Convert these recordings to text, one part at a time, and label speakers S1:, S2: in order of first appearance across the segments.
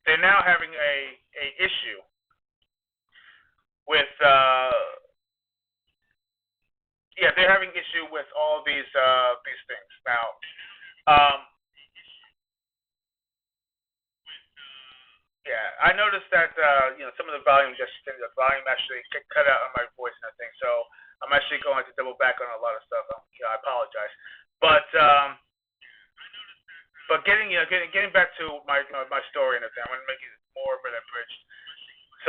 S1: they're now having a issue with yeah, they're having issue with all these things now. Um, yeah, I noticed that some of the volume actually cut out on my voice and everything. So I'm actually going to double back on a lot of stuff. I apologize, but getting back to my story and everything, I'm going to make it more of an abridged.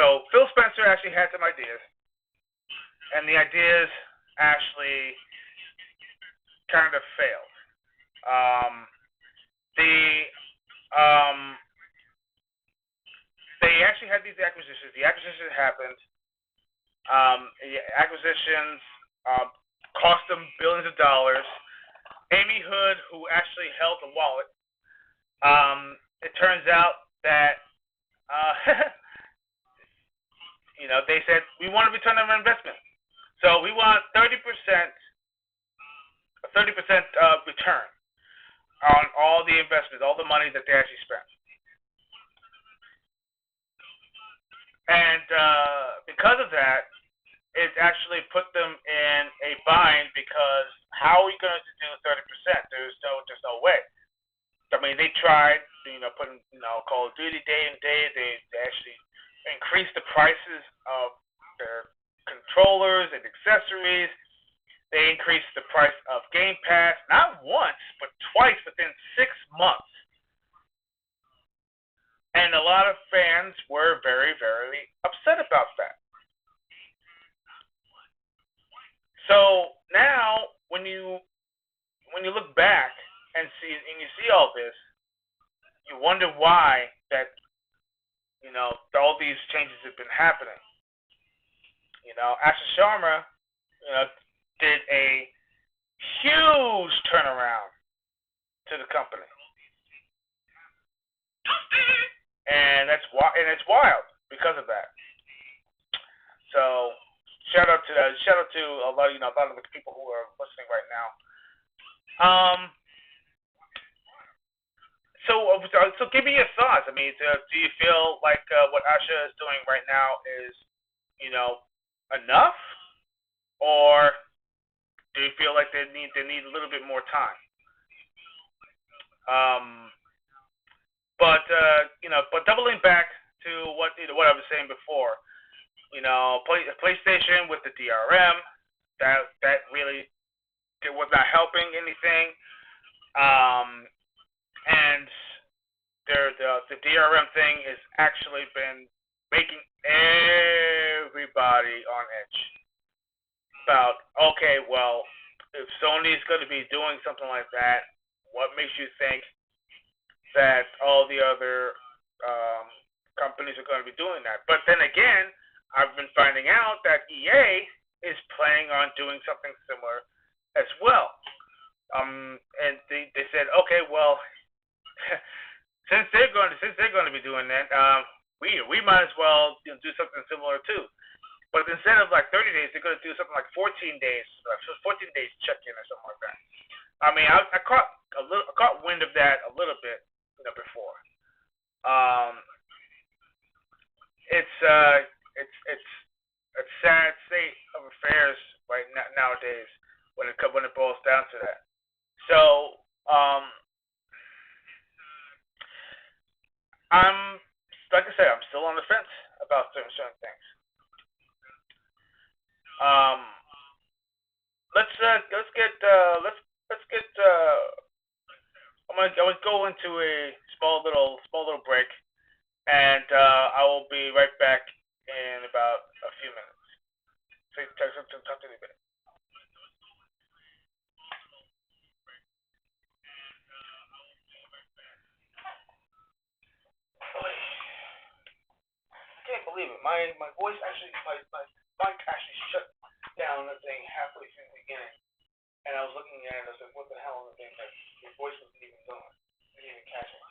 S1: So Phil Spencer actually had some ideas, and the ideas actually kind of failed. The um, they actually had these acquisitions. The acquisition happened. The acquisitions um, cost them billions of dollars. Amy Hood, who actually held the wallet, it turns out that uh, they said we want to return on our investment. So we want 30%, a 30% return on all the investments, all the money that they actually spent. And because of that, it actually put them in a bind because how are we going to do 30%? There's no way. I mean, they tried, putting Call of Duty day and day. They actually increased the prices of their controllers and accessories. They increased the price of Game Pass not once but twice within 6 months, and a lot of fans were very very upset about that. So now when you look back and you see all this, you wonder why that all these changes have been happening. Asha Sharma, did a huge turnaround to the company, and it's wild because of that. So shout out to a lot of the people who are listening right now. Um, so give me your thoughts. I mean, do you feel like what Asha is doing right now is enough, or do you feel like they need a little bit more time? Um, but doubling back to what I was saying before, PlayStation with the DRM, that really it was not helping anything. Um, and the DRM thing has actually been making everybody on edge about, okay, well, if Sony's going to be doing something like that, what makes you think that all the other um, companies are going to be doing that? But then again, I've been finding out that EA is planning on doing something similar as well. And they said, okay, well, since they're going to be doing that, we might as well do something similar too. But instead of like 30 days, they're going to do something like 14 days, 14 days check in or something like that. I mean, I caught wind of that a little bit, before. Um, it's it's a sad state of affairs right nowadays when it boils down to that. So I'm like I said, I'm still on the fence about certain things. Um, let's get I'm gonna go into a small little break, and I will be right back in about a few minutes. So talk to you in a bit. I can't believe it. My voice actually my mic actually shut down the thing halfway through the beginning, and I was looking at it. I was like, what the hell? And the thing like your voice wasn't even going. I didn't even catch it.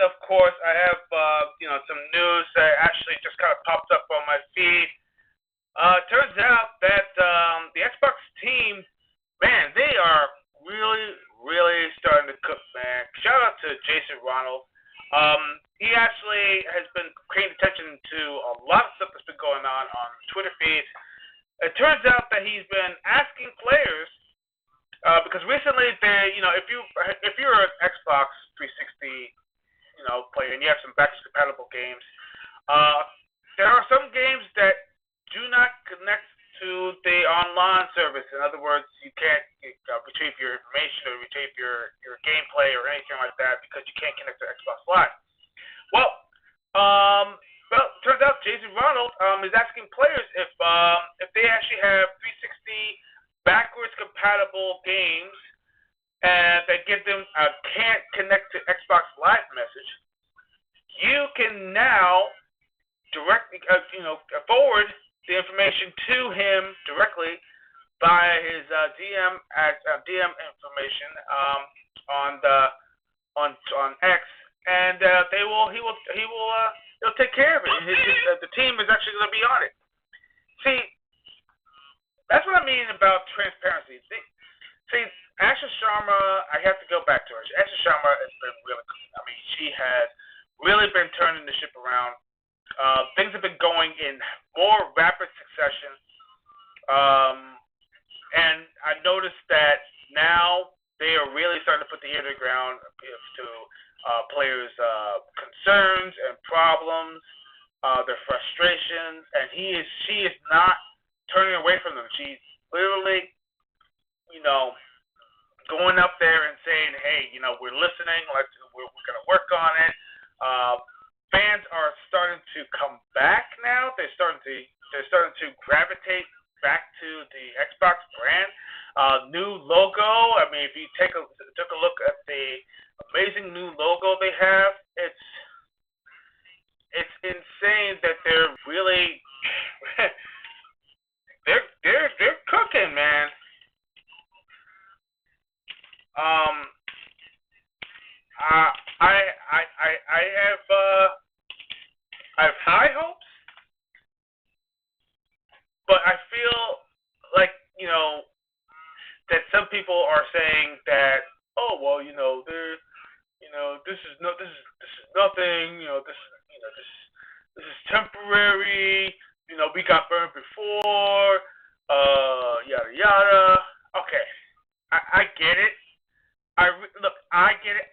S1: of course, I have some news that actually just kind of popped up on my feed. Turns out that the Xbox team, man, they are really, really starting to cook, man. Shout out to Jason Ronald. He actually has been paying attention to a lot of stuff that's been going on Twitter feeds. It turns out that he's been asking players because recently if you're an Xbox 360 player and you have some backwards compatible games, there are some games that do not connect to the online service. In other words, you can't retrieve your information or retrieve your gameplay or anything like that because you can't connect to Xbox Live. Well, it turns out Jason Ronald is asking players if they actually have 360 backwards compatible games and that give them a can't connect to Xbox Live message. You can now directly forward the information to him directly via his DM information on X, and he'll take care of it. The team is actually going to be on it. See, that's what I mean about transparency. See, Asha Sharma, I have to go back to her. Asha Sharma has been really clean. I mean, she has really been turning the ship around. Things have been going in more rapid succession. And I noticed that now they are really starting to put the ear to the ground to players' concerns and problems, their frustrations, and she is not turning away from them. She's literally, going up there and saying, "Hey, we're listening. We're going to work on it." Fans are starting to come back now. They're starting to gravitate back to the Xbox brand. New logo. I mean, if you took a look at the amazing new logo they have, it's insane that they're really they're cooking, man. I have high hopes, but I feel like that some people are saying that, oh well, they're this is nothing, this is temporary, we got burned before, yada yada. Okay, I get it. I get it.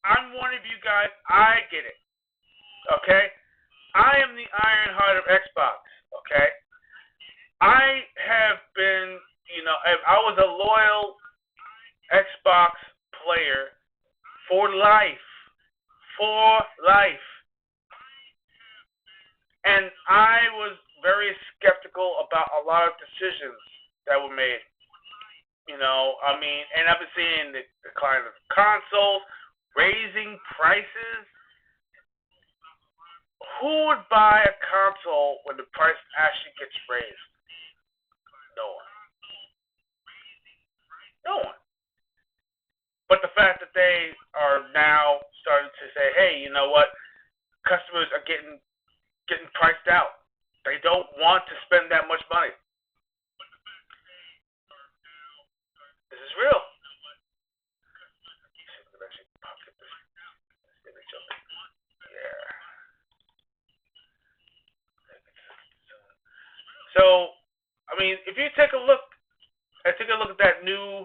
S1: I'm one of you guys. I get it. Okay? I am the Ironheart of Xbox. Okay? I have been, I was a loyal Xbox player for life. For life. And I was very skeptical about a lot of decisions that were made. And I've been seeing the decline of consoles, raising prices. Who would buy a console when the price actually gets raised? No one. No one. But the fact that they are now starting to say, hey, you know what? Customers are getting priced out. They don't want to spend that much money. This is real. Yeah. So, I mean, if you take a look at that new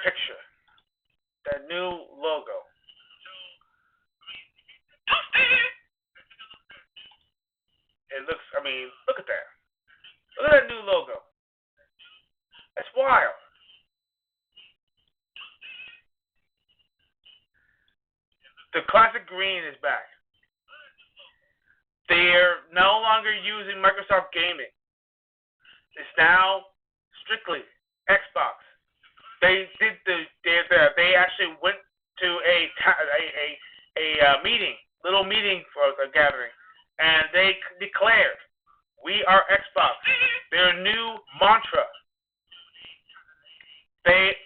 S1: picture, that new logo. It looks. I mean, look at that. Look at that new logo. That's wild. The classic green is back. They're no longer using Microsoft Gaming. It's now strictly Xbox. They actually went to a meeting, little meeting for a gathering, and they declared, "We are Xbox." Their new mantra. They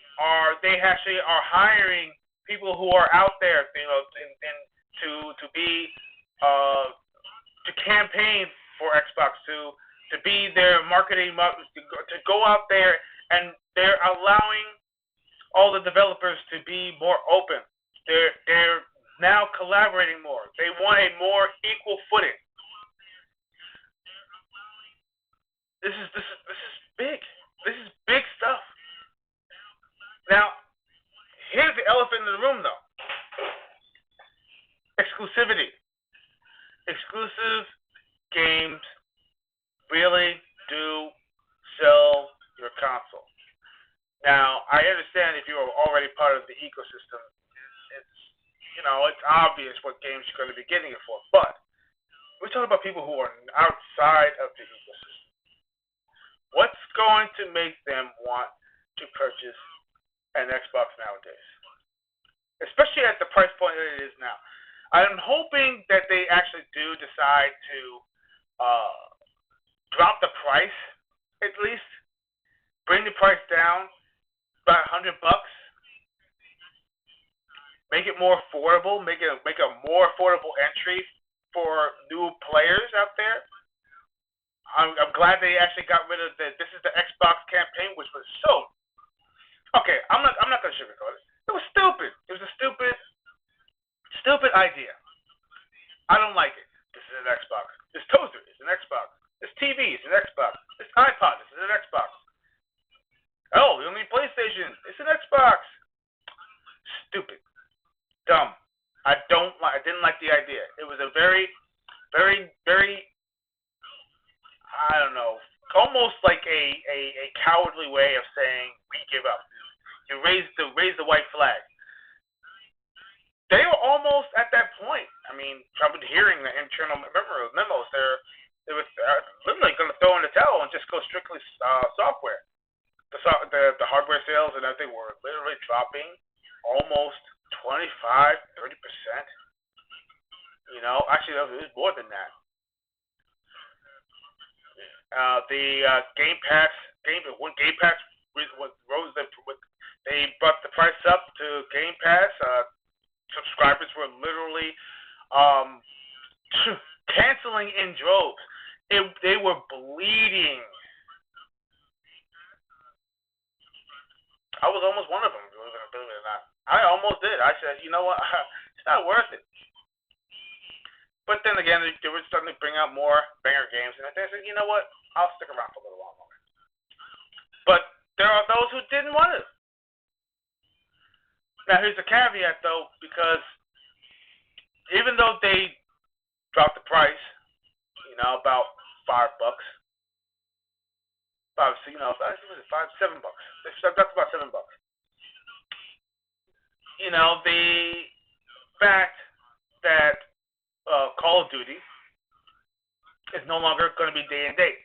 S1: actually are hiring people who are out there, to be uh, to campaign for Xbox, to be their marketing, to go out there, and they're allowing all the developers to be more open. They're now collaborating more. They want a more equal footing. This is big. This is big stuff. Now, here's the elephant in the room, though. Exclusivity. Exclusive games really do sell your console. Now, I understand if you are already part of the ecosystem, it's it's obvious what games you're going to be getting it for. But we're talking about people who are outside of the ecosystem. What's going to make them want to purchase an Xbox nowadays, especially at the price point that it is now? I'm hoping that they actually do decide to uh, drop the price at least, bring the price down by $100, make it more affordable, make a more affordable entry for new players out there. I'm glad they actually got rid of the "This is the Xbox" campaign, which was so okay. I'm not gonna sugarcoat it. It was stupid. It was a stupid idea. I don't like it. This is an Xbox. This toaster is an Xbox. This TV is an Xbox. This iPod is an Xbox. Oh, you need PlayStation. It's an Xbox. Stupid. Dumb. I didn't like the idea. It was a very, very, very, I don't know, almost like a cowardly way of saying we give up. You raise the white flag. They were almost at that point. I mean, I've been hearing the internal memos. They were literally going to throw in the towel and just go strictly software. The hardware sales and everything were literally dropping almost 25-30%. Actually, it was more than that. The when Game Pass rose they brought the price up to Game Pass. Subscribers were literally um, canceling in droves. They were bleeding. I was almost one of them, believe it or not. I almost did. I said, you know what, it's not worth it. But then again, they were starting to bring out more banger games, and I said, you know what, I'll stick around for a little while longer. But there are those who didn't want it. Now, here's the caveat, though, because even though they dropped the price, about $5, I think it was $7. That's about $7. The fact that Call of Duty is no longer going to be day and date.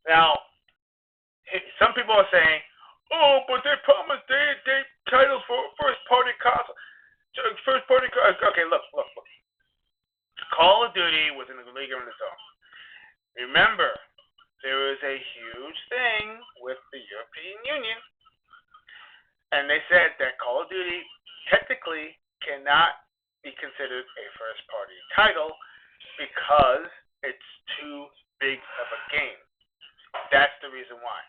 S1: Now, some people are saying, "Oh, but they promised day and date titles for first party console." Okay, look. Call of Duty was in the league of its own. Remember, there was a huge thing with the European Union, and they said that Call of Duty technically cannot be considered a first party title because it's too big of a game. That's the reason why.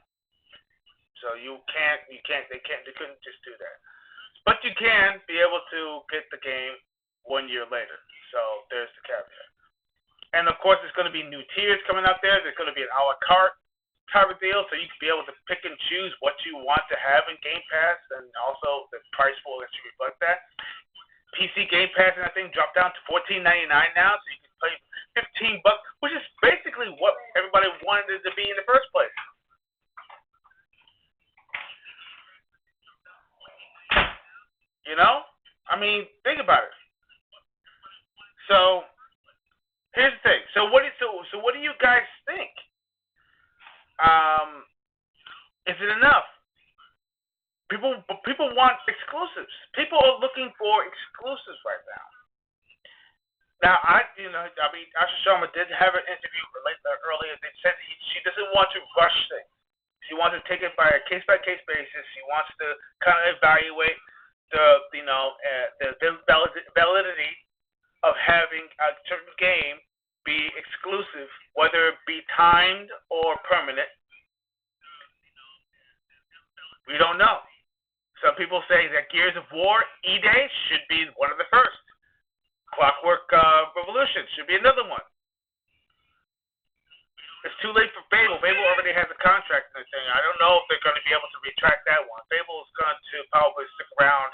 S1: So they couldn't just do that. But you can be able to get the game 1 year later. So there's the caveat. And of course, there's going to be new tiers coming out there. There's going to be an a la carte type of deal, so you can be able to pick and choose what you want to have in Game Pass, and also the price will let you reflect that. PC Game Pass and I think dropped down to $14.99 now, so you can play $15, which is basically what everybody wanted it to be in the first place. I mean, think about it. So here's the thing. So what do you guys think? Um, is it enough? People want exclusives. People are looking for exclusives right now. Now, Asha Sharma did have an interview earlier. They said she doesn't want to rush things. She wants to take it by a case basis. She wants to kind of evaluate the validity of having a certain game be exclusive, whether it be timed or permanent. We don't know. Some people say that Gears of War E-Day should be one of the first. Clockwork Revolution should be another one. It's too late for Fable. Fable already has a contract and everything. I don't know if they're going to be able to retract that one. Fable is going to probably stick around,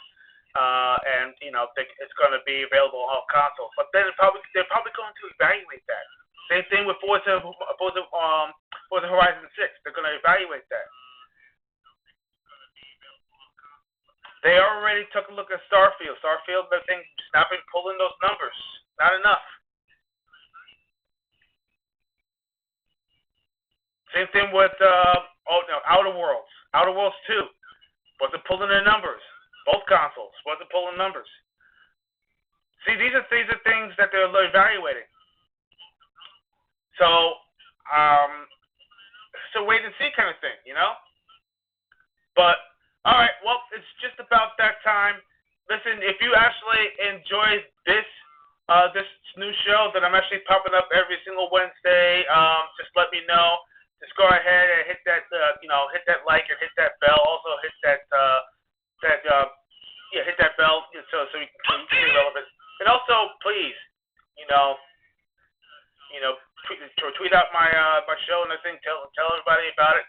S1: and it's going to be available on all consoles. But then they're probably going to evaluate that. Same thing with Forza Horizon 6. They're going to evaluate that. They already took a look at Starfield. Starfield, I think, just not been pulling those numbers. Not enough. Same thing with Outer Worlds. Outer Worlds 2 wasn't pulling their numbers. Both consoles wasn't pulling numbers. See, these are things that they're evaluating. So, it's a wait and see kind of thing, But all right, well, it's just about that time. Listen, if you actually enjoy this new show that I'm actually popping up every single Wednesday, just let me know. Just go ahead and hit that, hit that like and hit that bell. Also hit that hit that bell so you can be relevant. And also, please, tweet out my show and everything. Tell everybody about it.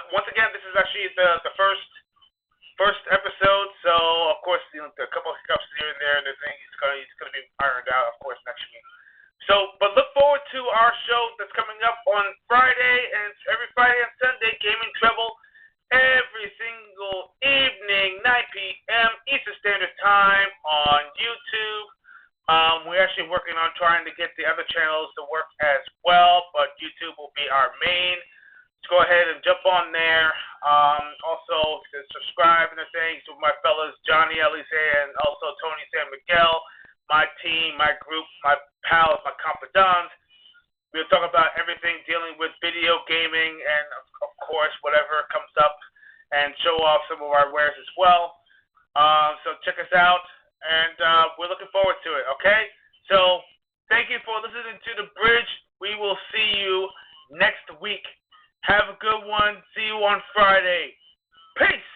S1: Once again, this is actually the first episode. So of course, a couple of hiccups here and there, and the thing it's gonna be ironed out, of course, next week. So, but look forward to our show that's coming up on Friday, and it's every Friday and Sunday, Gaming Trouble, every single evening, 9 p.m. Eastern Standard Time on YouTube. We're actually working on trying to get the other channels to work as well, but YouTube will be our main. Let's go ahead and jump on there. Also, subscribe and the things to my fellas, Johnny Elise and also Tony San Miguel. My team, my group, my pals, my confidants. We'll talk about everything dealing with video gaming and, of course, whatever comes up, and show off some of our wares as well. So check us out, and we're looking forward to it, okay? So thank you for listening to The Bridge. We will see you next week. Have a good one. See you on Friday. Peace.